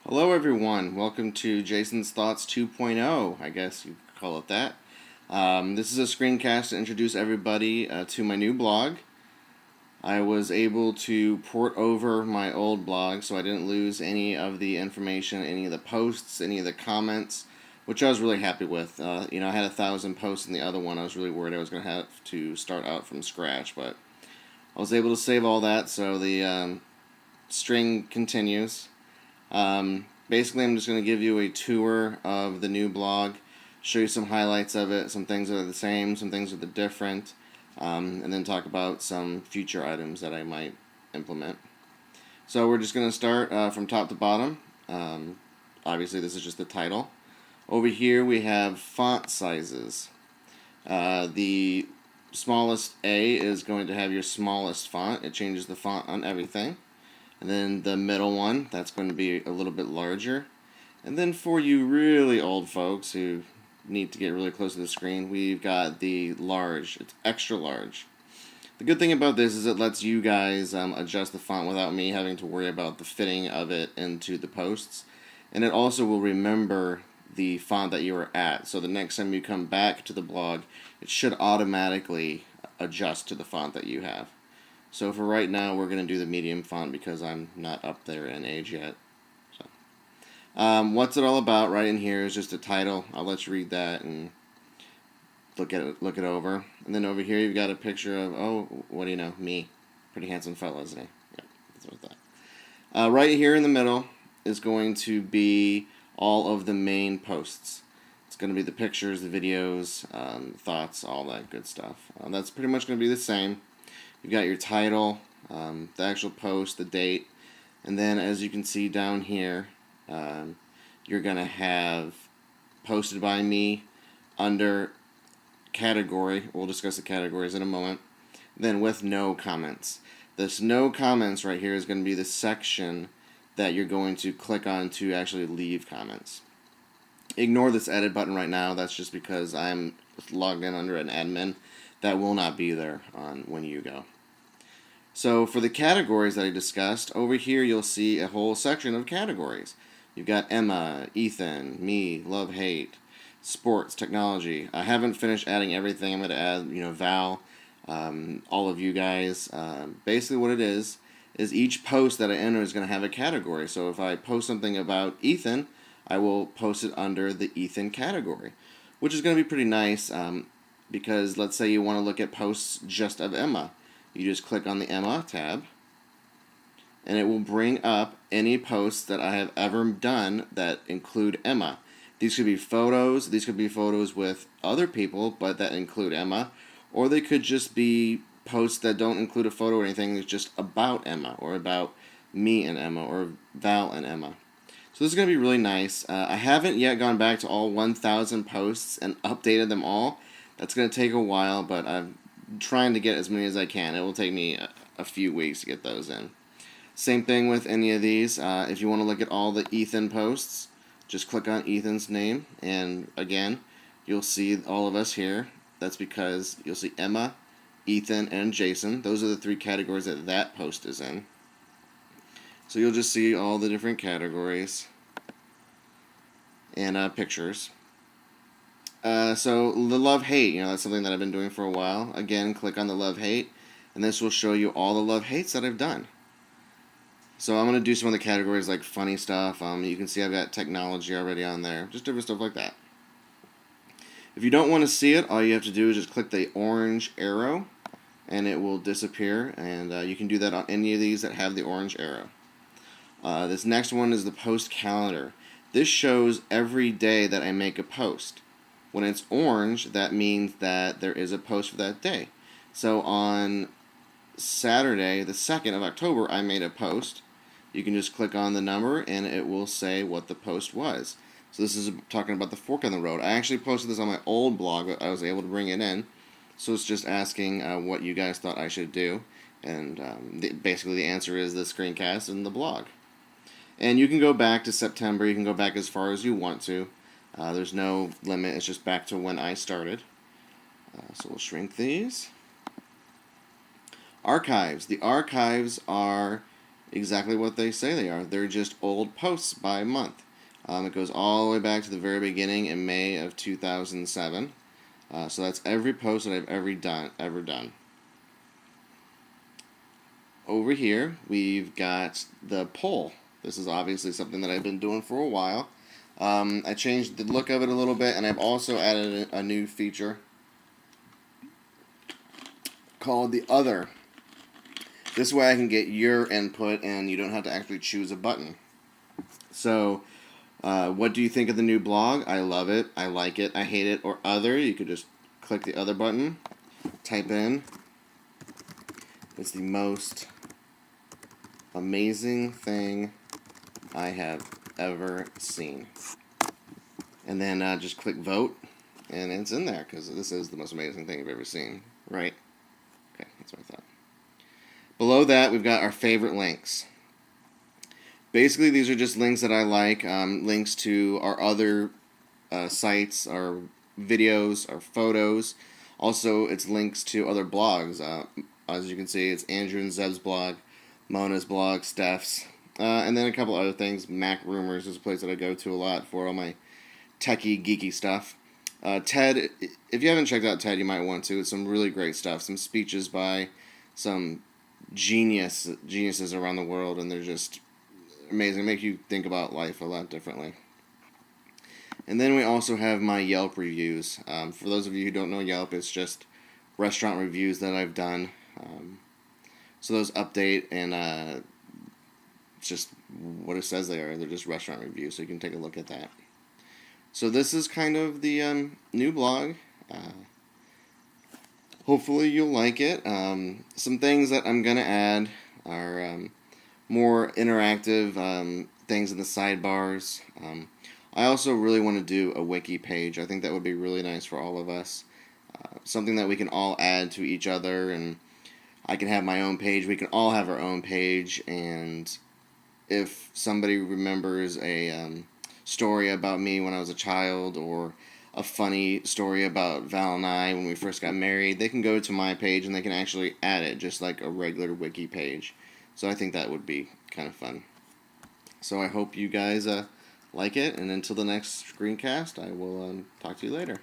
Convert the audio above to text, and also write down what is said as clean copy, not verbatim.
Hello everyone, welcome to Jason's Thoughts 2.0, I guess you could call it that. This is a screencast to introduce everybody to my new blog. I was able to port over my old blog so I didn't lose any of the information, any of the posts, any of the comments, which I was really happy with. I had 1,000 posts in the other one. I was really worried I was going to have to start out from scratch, but I was able to save all that, so the string continues. Basically, I'm just going to give you a tour of the new blog, show you some highlights of it, some things that are the same, some things that are different, and then talk about some future items that I might implement. So we're just going to start from top to bottom. Obviously, this is just the title. Over here, we have font sizes. The smallest A is going to have your smallest font. It changes the font on everything. And then the middle one, that's going to be a little bit larger. And then for you really old folks who need to get really close to the screen, we've got the large. It's extra large. The good thing about this is it lets you guys adjust the font without me having to worry about the fitting of it into the posts. And it also will remember the font that you are at. So the next time you come back to the blog, it should automatically adjust to the font that you have. So for right now, we're going to do the medium font because I'm not up there in age yet. So, what's it all about? Right in here is just a title. I'll let you read that and look it over. And then over here, you've got a picture of what do you know? Me, pretty handsome fella, isn't he? Yeah, that's what I thought. Right here in the middle is going to be all of the main posts. It's going to be the pictures, the videos, thoughts, all that good stuff. That's pretty much going to be the same. You've got your title, the actual post, the date, and then as you can see down here, you're going to have posted by me under category. We'll discuss the categories in a moment. Then with no comments. This no comments right here is going to be the section that you're going to click on to actually leave comments. Ignore this edit button right now. That's just because I'm logged in under an admin. That will not be there on when you go. So for the categories that I discussed, over here you'll see a whole section of categories. You've got Emma, Ethan, me, love, hate, sports, technology. I haven't finished adding everything. I'm going to add, Val, all of you guys. Basically what it is each post that I enter is going to have a category. So if I post something about Ethan, I will post it under the Ethan category, which is going to be pretty nice. Because let's say you want to look at posts just of Emma. You just click on the Emma tab, and it will bring up any posts that I have ever done that include Emma. These could be photos. These could be photos with other people, but that include Emma. Or they could just be posts that don't include a photo or anything. It's just about Emma, or about me and Emma, or Val and Emma. So this is going to be really nice. I haven't yet gone back to all 1,000 posts and updated them all. That's going to take a while, but I'm trying to get as many as I can. It will take me a few weeks to get those in. Same thing with any of these. If you want to look at all the Ethan posts, just click on Ethan's name, and again, you'll see all of us here. That's because you'll see Emma, Ethan, and Jason. Those are the three categories that post is in. So you'll just see all the different categories and pictures. So the love-hate, that's something that I've been doing for a while. Again, click on the love-hate, and this will show you all the love-hates that I've done. So I'm going to do some of the categories like funny stuff. You can see I've got technology already on there. Just different stuff like that. If you don't want to see it, all you have to do is just click the orange arrow, and it will disappear. And you can do that on any of these that have the orange arrow. This next one is the post calendar. This shows every day that I make a post. When it's orange, that means that there is a post for that day. So on Saturday, the 2nd of October, I made a post. You can just click on the number, and it will say what the post was. So this is talking about the fork in the road. I actually posted this on my old blog, but I was able to bring it in. So it's just asking what you guys thought I should do. And basically the answer is the screencast and the blog. And you can go back to September. You can go back as far as you want to. There's no limit. It's just back to when I started. So we'll shrink these. Archives. The archives are exactly what they say they are. They're just old posts by month. It goes all the way back to the very beginning in May of 2007. So that's every post that I've ever done. Over here, we've got the poll. This is obviously something that I've been doing for a while. I changed the look of it a little bit, and I've also added a new feature called the Other. This way I can get your input, and you don't have to actually choose a button. So, what do you think of the new blog? I love it. I like it. I hate it. Or Other. You could just click the Other button, type in. It's the most amazing thing I have ever seen. And then just click vote, and it's in there, because this is the most amazing thing you've ever seen, right? Okay, that's what I thought. Below that, we've got our favorite links. Basically, these are just links that I like, links to our other sites, our videos, our photos. Also, it's links to other blogs. As you can see, it's Andrew and Zeb's blog, Mona's blog, Steph's, and then a couple other things. Mac Rumors is a place that I go to a lot for all my techie, geeky stuff. TED, if you haven't checked out TED, you might want to. It's some really great stuff. Some speeches by some geniuses around the world, and they're just amazing. Make you think about life a lot differently. And then we also have my Yelp reviews. For those of you who don't know Yelp, it's just restaurant reviews that I've done. So those update, and it's just what it says they are. They're just restaurant reviews, so you can take a look at that. So this is kind of the new blog. Hopefully you'll like it. Some things that I'm going to add are more interactive things in the sidebars. I also really want to do a wiki page. I think that would be really nice for all of us. Something that we can all add to each other, and I can have my own page. We can all have our own page, and if somebody remembers a story about me when I was a child, or a funny story about Val and I when we first got married, they can go to my page and they can actually add it just like a regular wiki page. So I think that would be kind of fun. So I hope you guys like it, and until the next screencast, I will talk to you later.